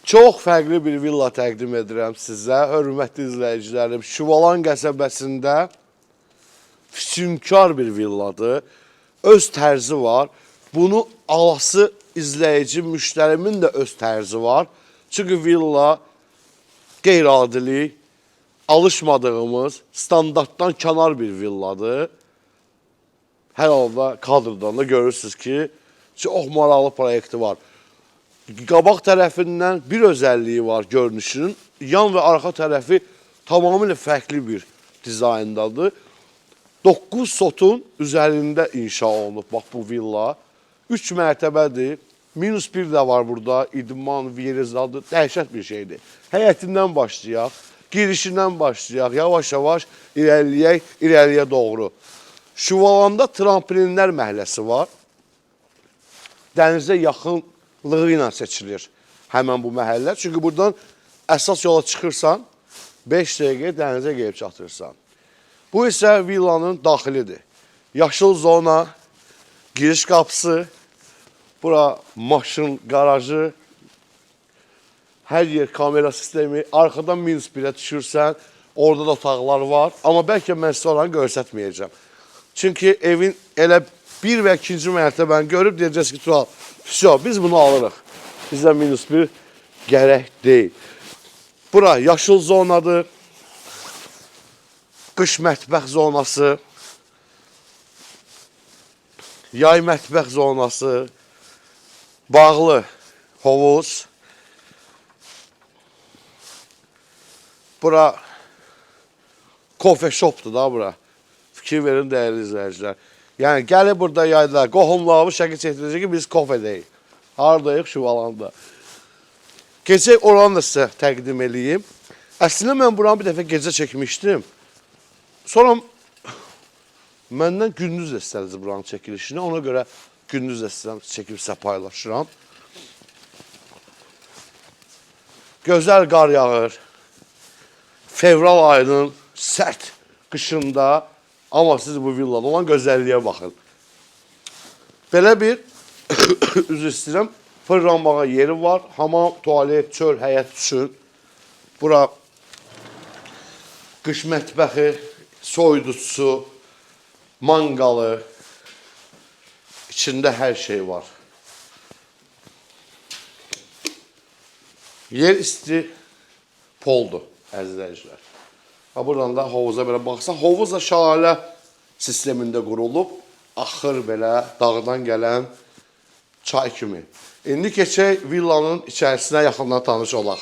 Çox fərqli bir villa təqdim edirəm sizə. Hörmətli izləyicilərim, Şüvalan qəsəbəsində füsunkar bir villadır. Öz tərzi var. Bunu alası izləyici müştərimin də öz tərzi var. Çünki villa qeyri-adilik, alışmadığımız, standartdan kənar bir villadır. Hər halda kadrdan da görürsünüz ki, çox maraqlı proyekti var. Qabaq tərəfindən bir özəlliyi var görünüşünün. Yan və arxa tərəfi tamamilə fərqli bir dizayndadır. 9 sotun üzərində inşa olunub bax bu villa. 3 mərtəbədir. -1 də var burada. İdman, verizadır. Dəhşət bir şeydir. Həyətindən başlayaq, girişindən başlayaq, yavaş-yavaş irəliləyək, irəliyə doğru. Şüvalanda trampolinlər məhəlləsi var. Dənizə yaxınlığı ilə seçilir həmən bu məhəllə. Çünki buradan əsas yola çıxırsan, 5 dəqiqə dənizə gəlib çatırsan. Bu isə villanın daxilidir. Yaşıl zona, giriş qapısı, bura maşın qarajı, hər yer kamera sistemi, arxadan -1-ə düşürsən, orada da otaqlar var. Amma bəlkə mən sizə oranı göstərməyəcəm. Çünki evin elə 1 və 2-ci mərtəbəni görüb deyəcəksiniz ki, Tural, biz bunu alırıq. Bizdə -1 gərək deyil. Bura yaşıl zonadır. Qış mətbəx zonası. Yay mətbəx zonası. Bağlı hovuz. Bura kofe shopdur da bura. Fikir verin dəyərli izləyicilər. Yəni gəlib burada yayda qohumlarımız şəkil çəkdirəcək ki, biz kofe deyik. Haradayıq? Şüvalanda. Gecə oranı da sizə təqdim edeyim. Əslində mən buranı bir dəfə gecə çəkmişdim. Sonra məndən gündüz də istədiniz buranın çəkilişini. Ona görə gündüz də çəkib sizə paylaşıram. Gözəl qar yağır. Fevral ayının sərt qışında. Amma siz bu villada olan gözəlliyə baxın. Belə bir, üzr istəyirəm, fırlanmağa yeri var. Hamam, tualet, çöl, həyət üçün. Bura qış mətbəxi, soyuducusu, manqalı, içində hər şey var. Yer isti poldur, əzizləyicilər. Buradan da hovuza belə baxsa, hovuz da şəlalə sistemində qurulub, axır belə dağdan gələn çay kimi. İndi keçək villanın içərisinə yaxından tanış olaq.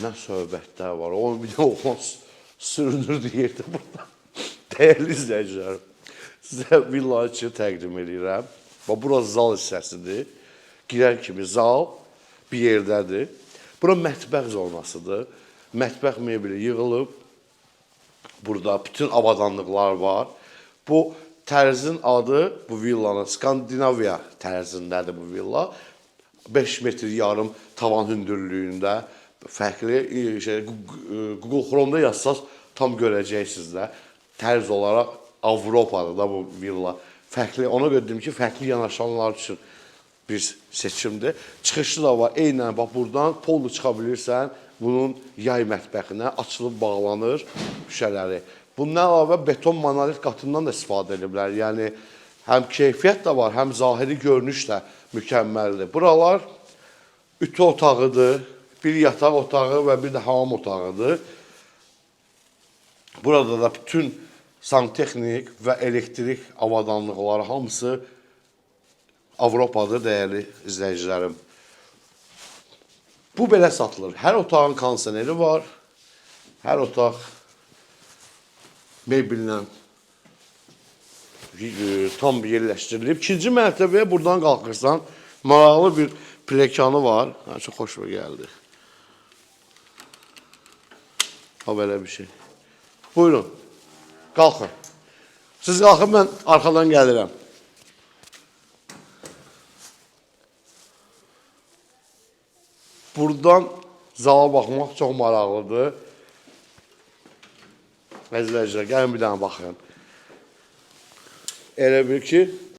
Nə söhbətlər var, o bir də oğlan sürünürdü yerdə burada. Dəyərli izləyicilərim, sizə villa üçün təqdim edirəm. Burası zal hissəsidir. Girər kimi zal bir yerdədir. Bura mətbəx zonasıdır. Mətbəx mebeli yığılıb. Burada bütün avadanlıqlar var. Bu tərzin adı, bu villanın Skandinaviya tərzindədir bu villa. 5 metr yarım tavan hündürlüyündə fərqli Google Chrome'da yazsaz tam görəcəksiniz də. Tərz olaraq Avropada da bu villa. Fərqli, ona görə dedim ki, fərqli yanaşanlar üçün bir seçimdir. Çıxışı da var, eynən, bax, buradan pollu çıxa bilirsən, bunun yay mətbəxinə açılıb bağlanır şüşələri. Bundan əlavə beton monolit qatından da istifadə ediblər. Yəni, həm keyfiyyət də var, həm zahiri görünüş də mükəmməldir. Buralar ütü otağıdır, bir yataq otağı və bir də hamam otağıdır. Burada da bütün santexnik və elektrik avadanlıqları hamısı Avropadır, dəyərli izləyicilərim. Bu belə satılır. Hər otağın kondisioneri var. Hər otaq mebellə tam yerləşdirilib. 2-ci mərtəbəyə buradan qalxırsan, maraqlı bir plekanı var. Çox xoşuma gəldi. Ha, belə bir şey. Buyurun. Qalxın. Siz qalxın, mən arxadan gəlirəm. Buradan zala baxmaq çox maraqlıdır. Əzizləyicilər, gəlin bir dənə baxın. Elə bil ki,